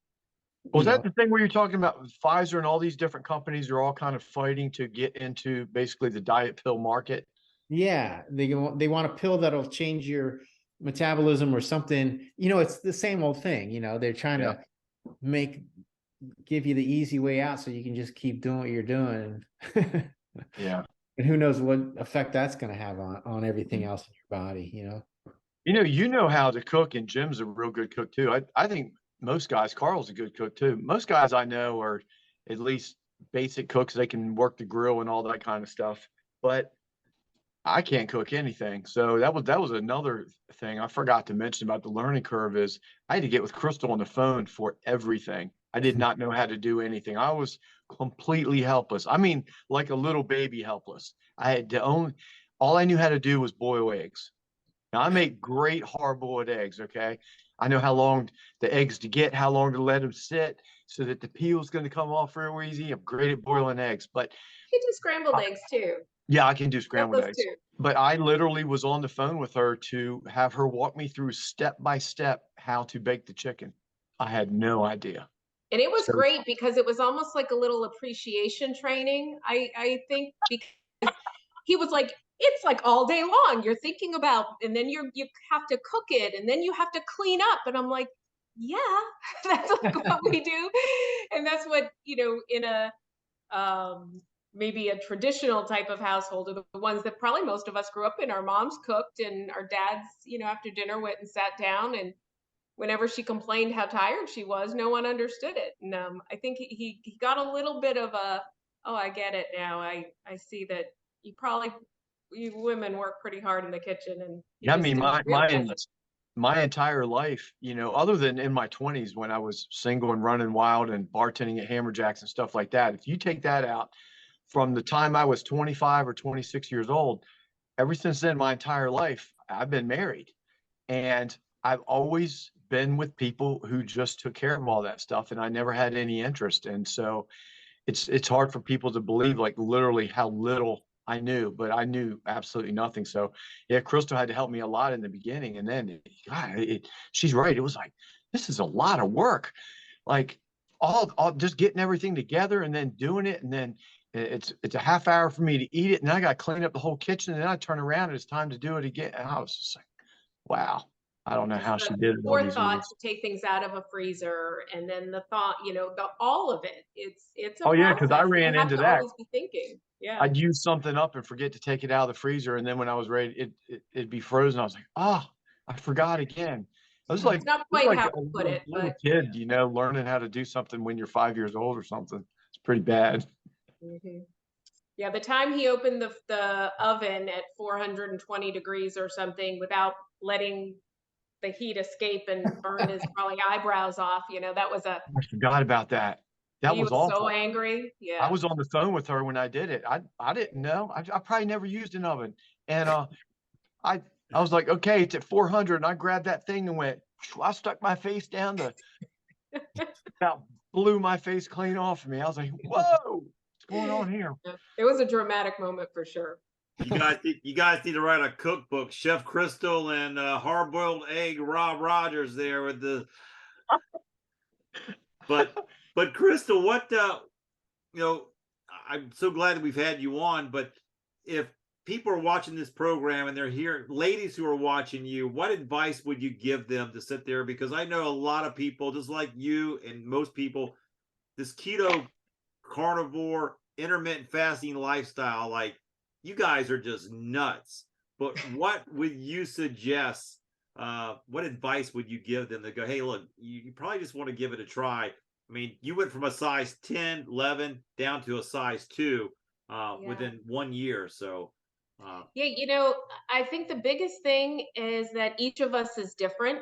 Was that the thing where you're talking about Pfizer and all these different companies are all kind of fighting to get into basically the diet pill market? Yeah, they want a pill that'll change your metabolism or something. It's the same old thing. They're trying to give you the easy way out so you can just keep doing what you're doing. Yeah. And who knows what effect that's going to have on everything else in your body, You know how to cook, and Jim's a real good cook too. I think most guys, Carl's a good cook too. Most guys I know are at least basic cooks. They can work the grill and all that kind of stuff. But I can't cook anything. So that was another thing I forgot to mention about the learning curve is I had to get with Crystal on the phone for everything. I did not know how to do anything. I was completely helpless. I mean, like a little baby helpless. I had to all I knew how to do was boil eggs. Now I make great hard-boiled eggs, okay? I know how long the eggs to get, how long to let them sit so that the peel's going to come off real easy. I'm great at boiling eggs, but You can do scrambled eggs too. yeah, I can do scrambled eggs. Too. But I literally was on the phone with her to have her walk me through step by step how to bake the chicken. I had no idea. And it was great because it was almost like a little appreciation training. I think because he was like, it's like all day long. You're thinking about, and then you have to cook it, and then you have to clean up. And I'm like, yeah, that's like what we do. And that's what, in a maybe a traditional type of household are the ones that probably most of us grew up in. Our moms cooked and our dads, after dinner went and sat down, and whenever she complained how tired she was, no one understood it. And I think he got a little bit of a, oh, I get it now. I see that you women work pretty hard in the kitchen. And yeah, I mean, my entire life, other than in my 20s when I was single and running wild and bartending at Hammerjacks and stuff like that, if you take that out, from the time I was 25 or 26 years old, ever since then, my entire life, I've been married. And I've always been with people who just took care of all that stuff. And I never had any interest. And so it's hard for people to believe like literally how little I knew, but I knew absolutely nothing. So yeah, Crystal had to help me a lot in the beginning. And then she's right. It was like, this is a lot of work. Like all just getting everything together and then doing it. And then it's a half hour for me to eat it. And I got to clean up the whole kitchen. And then I turn around and it's time to do it again. And I was just like, wow. I don't know how she did it. Forethought to take things out of a freezer, and then the thought, all of it. It's a oh yeah, because I process. ran You have into to that. always be thinking. Yeah, I'd use something up and forget to take it out of the freezer, and then when I was ready, it'd be frozen. I was like, I forgot again. I was like, it's not quite how to put it, little but kid, learning how to do something when you're 5 years old or something. It's pretty bad. Mm-hmm. Yeah, the time he opened the oven at 420 degrees or something without letting the heat escape and burn his probably eyebrows off, that was I forgot about that. That he was was awful. so angry. Yeah, I was on the phone with her when I did it. I didn't know. I probably never used an oven, and I was like, okay, it's at 400, and I grabbed that thing and went. I stuck my face down to about blew my face clean off of me. I was like, whoa. Going on here? It was a dramatic moment for sure. You guys need to write a cookbook. Chef Crystal and hard-boiled egg Rob Rogers there with the. But Crystal, what I'm so glad that we've had you on, but if people are watching this program and they're here, ladies who are watching you, what advice would you give them to sit there? Because I know a lot of people, just like you and most people, this keto carnivore intermittent fasting lifestyle, like, you guys are just nuts. But what would you suggest? What advice would you give them to go, hey, look, you probably just want to give it a try? I mean, you went from a size 10, 11 down to a size 2 within 1 year. So, yeah, you know, I think the biggest thing is that each of us is different.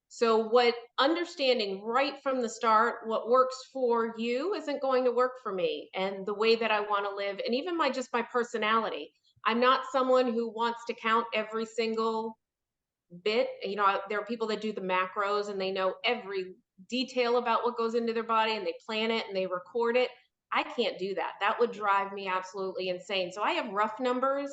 So what understanding right from the start, what works for you isn't going to work for me, and the way that I want to live, and even my personality. I'm not someone who wants to count every single bit. You know, there are people that do the macros and they know every detail about what goes into their body and they plan it and they record it. I can't do that. That would drive me absolutely insane. So I have rough numbers,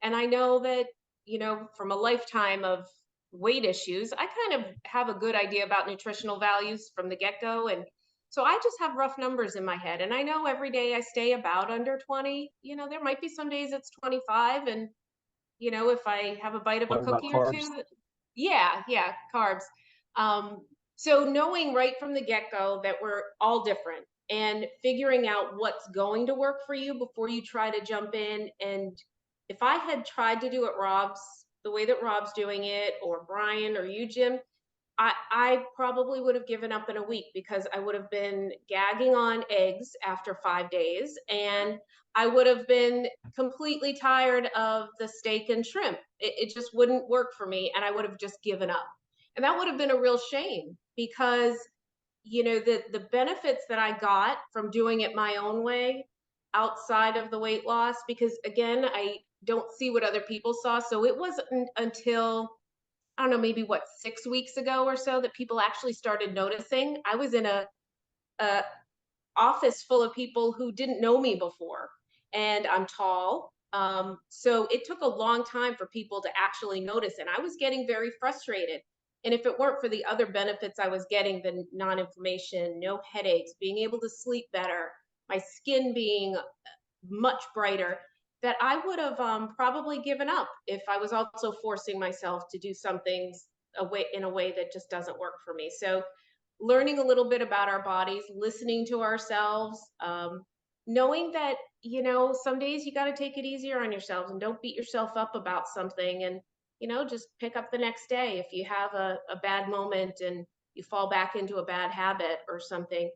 and I know that, you know, from a lifetime of weight issues, I kind of have a good idea about nutritional values from the get-go. And so I just have rough numbers in my head. And I know every day I stay about under 20. You know, there might be some days it's 25. And, you know, if I have a bite of a What about cookie or carbs? two, yeah, carbs. So knowing right from the get-go that we're all different and figuring out what's going to work for you before you try to jump in. And if I had tried to do it Rob's, the way that Rob's doing it, or Brian or you, Jim, I probably would have given up in a week, because I would have been gagging on eggs after 5 days, and I would have been completely tired of the steak and shrimp. It just wouldn't work for me, and I would have just given up. And that would have been a real shame, because, you know, the benefits that I got from doing it my own way outside of the weight loss, because again, I don't see what other people saw. So it wasn't until, I don't know, maybe what, 6 weeks ago or so, that people actually started noticing. I was in a office full of people who didn't know me before, and I'm tall. So it took a long time for people to actually notice, and I was getting very frustrated. And if it weren't for the other benefits I was getting, the non-inflammation, no headaches, being able to sleep better, my skin being much brighter, that I would have probably given up if I was also forcing myself to do some things in a way that just doesn't work for me. So learning a little bit about our bodies, listening to ourselves, knowing that, you know, some days you got to take it easier on yourselves and don't beat yourself up about something, and, you know, just pick up the next day. If you have a bad moment and you fall back into a bad habit or something.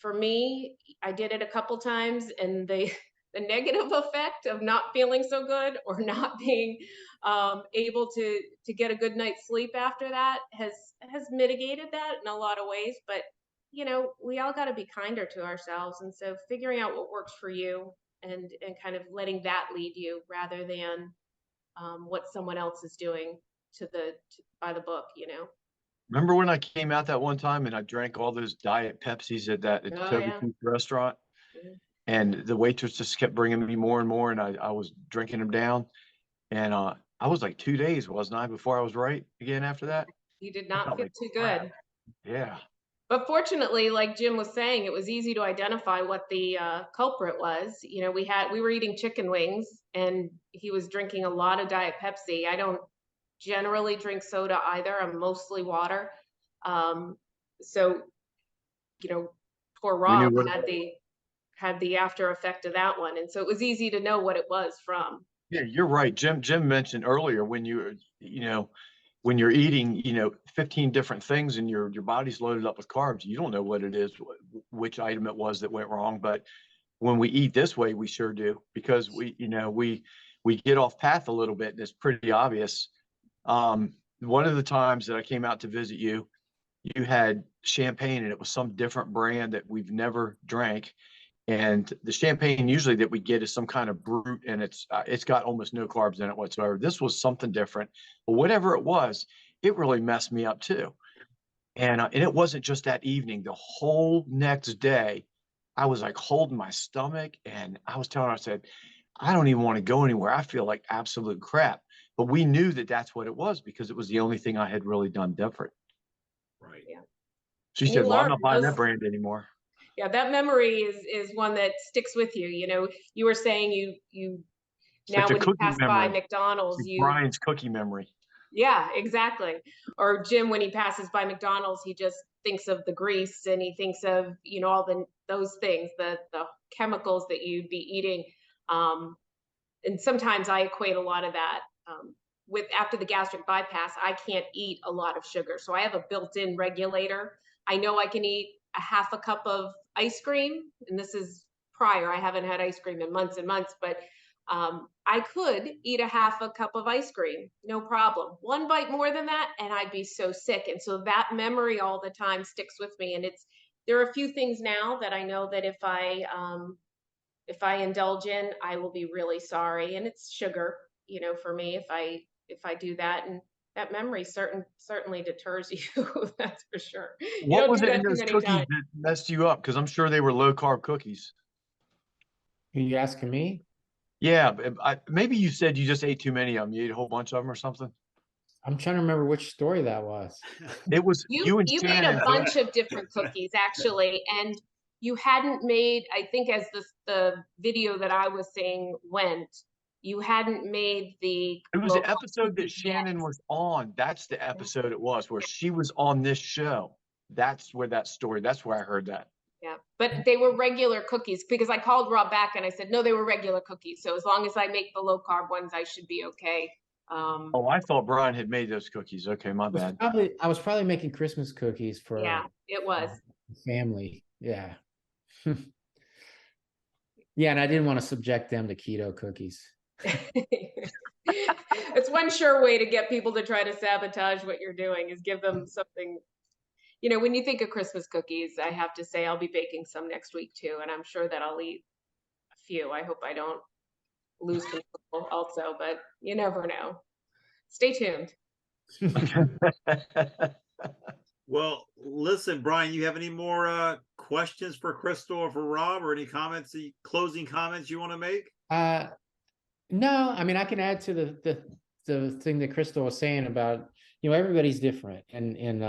For me, I did it a couple times, and the negative effect of not feeling so good, or not being able to get a good night's sleep after that, has mitigated that in a lot of ways. But, you know, we all got to be kinder to ourselves, and so figuring out what works for you, and kind of letting that lead you, rather than what someone else is doing by the book, you know. Remember when I came out that one time and I drank all those diet Pepsis at the Oh Toby yeah. Keith restaurant, Yeah. and the waitress just kept bringing me more and more, and I was drinking them down, and I was like 2 days, wasn't I, before I was right again after that? You did I not felt feel like too crap. good. Yeah. But fortunately, like Jim was saying, it was easy to identify what the culprit was. You know, we were eating chicken wings, and he was drinking a lot of Diet Pepsi. I don't generally drink soda either. I'm mostly water. Um, so, you know, poor We knew Rob what. had the after effect of that one, and so it was easy to know what it was from. Yeah, you're right. Jim mentioned earlier, when when you're eating, 15 different things and your body's loaded up with carbs, you don't know what it is, which item it was that went wrong. But when we eat this way, we sure do, because we get off path a little bit, and it's pretty obvious. One of the times that I came out to visit you, you had champagne, and it was some different brand that we've never drank. And the champagne usually that we get is some kind of brute, and it's got almost no carbs in it whatsoever. This was something different, but whatever it was, it really messed me up too. And it wasn't just that evening. The whole next day, I was like holding my stomach, and I was telling her, I said, I don't even want to go anywhere. I feel like absolute crap. But we knew that that's what it was, because it was the only thing I had really done different. right. Yeah. She And you said, well, I'm learn not buying those. that brand anymore. Yeah, that memory is one that sticks with you. You know, you were saying you now It's a when you cookie pass by memory. McDonald's, It's you Brian's cookie memory. yeah, exactly. Or Jim, when he passes by McDonald's, he just thinks of the grease and he thinks of, you know, all those things, the chemicals that you'd be eating. And sometimes I equate a lot of that with after the gastric bypass, I can't eat a lot of sugar. So I have a built-in regulator. I know I can eat a half a cup of ice cream, and this is prior. I haven't had ice cream in months and months, but I could eat a half a cup of ice cream, no problem. One bite more than that, and I'd be so sick. And so that memory all the time sticks with me. And there are a few things now that I know that if I indulge in, I will be really sorry. And it's sugar, you know, for me if I do that. And that memory certainly deters you. That's for sure. You What don't was do it that in too those many cookies times. that messed you up? Because I'm sure they were low carb cookies. Are you asking me? Yeah, but maybe you said you just ate too many of them. You ate a whole bunch of them or something. I'm trying to remember which story that was. It was you and You made Shannon. a bunch of different cookies actually, and you hadn't made, I think as the video that I was seeing went, you hadn't made the It was the local episode that cookies yet. Shannon was on. That's the episode it was where she was on this show. That's where I heard that. Yeah, but they were regular cookies because I called Rob back and I said, no, they were regular cookies. So as long as I make the low carb ones, I should be okay. Oh, I thought Brian had made those cookies. Okay, my bad. I was probably making Christmas cookies for Yeah, it was. family. Yeah. Yeah, and I didn't want to subject them to keto cookies. It's one sure way to get people to try to sabotage what you're doing is give them something. You know, when you think of Christmas cookies, I have to say I'll be baking some next week too, and I'm sure that I'll eat a few. I hope I don't lose control also, but you never know. Stay tuned. Well, listen, Brian, you have any more questions for Crystal or for Rob, or any comments, closing comments you want to make? No, I mean I can add to the thing that Crystal was saying about, you know, everybody's different, and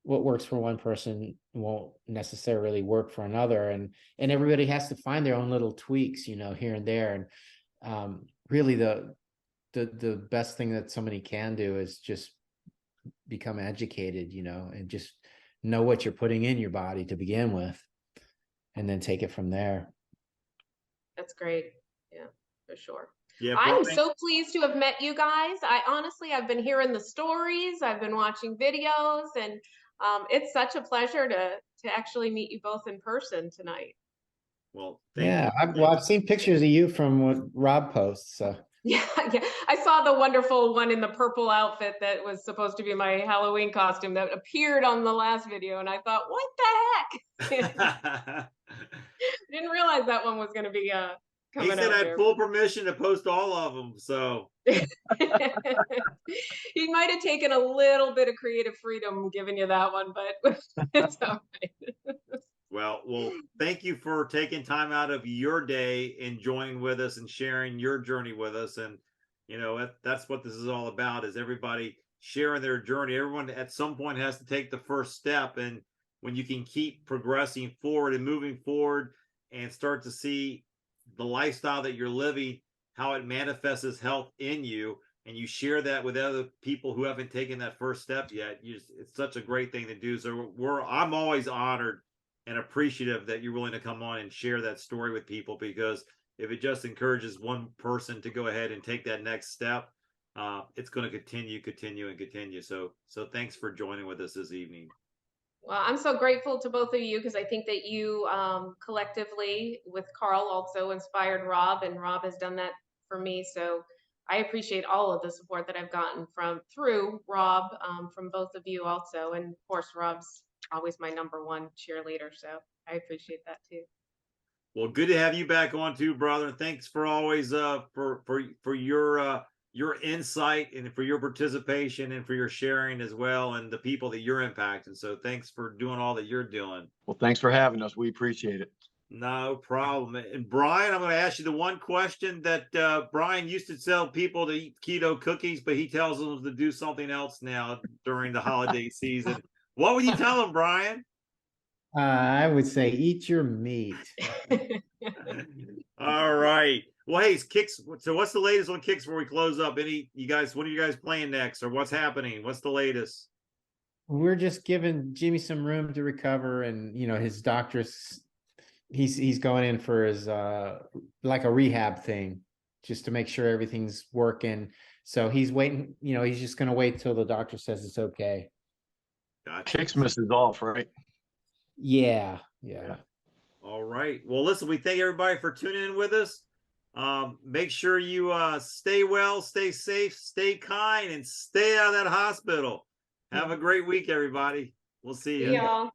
what works for one person won't necessarily work for another, and everybody has to find their own little tweaks, you know, here and there. And really the best thing that somebody can do is just become educated, you know, and just know what you're putting in your body to begin with, and then take it from there. That's great. Yeah, for sure. Yeah, I'm Brian, so pleased to have met you guys. I've been hearing the stories, I've been watching videos, and it's such a pleasure to actually meet you both in person tonight. well, thank Yeah, you. I've seen pictures of you from what Rob posts. So Yeah, I saw the wonderful one in the purple outfit that was supposed to be my Halloween costume that appeared on the last video, and I thought, what the heck? Didn't realize that one was going to be He coming said out I had there. full permission to post all of them, so He might have taken a little bit of creative freedom giving you that one, but it's all right. well, thank you for taking time out of your day and joining with us and sharing your journey with us. And you know, that's what this is all about, is everybody sharing their journey. Everyone at some point has to take the first step, and when you can keep progressing forward and moving forward and start to see the lifestyle that you're living, how it manifests as health in you, and you share that with other people who haven't taken that first step yet, it's such a great thing to do. So I'm always honored and appreciative that you're willing to come on and share that story with people, because if it just encourages one person to go ahead and take that next step, it's going to continue. So thanks for joining with us this evening. Well, I'm so grateful to both of you because I think that you collectively with Carl also inspired Rob, and Rob has done that for me. So I appreciate all of the support that I've gotten through Rob, from both of you also. And of course, Rob's always my number one cheerleader. So I appreciate that too. Well, good to have you back on too, brother. And thanks for always for your insight and for your participation and for your sharing as well, and the people that you're impacting. So thanks for doing all that you're doing. Well, thanks for having us. We appreciate it. No problem. And Brian, I'm going to ask you the one question that Brian used to tell people to eat keto cookies, but he tells them to do something else now during the holiday season. What would you tell them, Brian? I would say eat your meat. All right. Well, hey, Kix. So, what's the latest on Kix before we close up? What are you guys playing next, or what's happening? What's the latest? We're just giving Jimmy some room to recover, and his doctor's he's going in for his like a rehab thing, just to make sure everything's working. So he's waiting. He's just gonna wait till the doctor says it's okay. Gotcha. Xmas is off, right? Yeah. All right. Well, listen, we thank everybody for tuning in with us. Make sure you stay well, stay safe, stay kind, and stay out of that hospital. Have a great week, everybody. We'll see you. See y'all.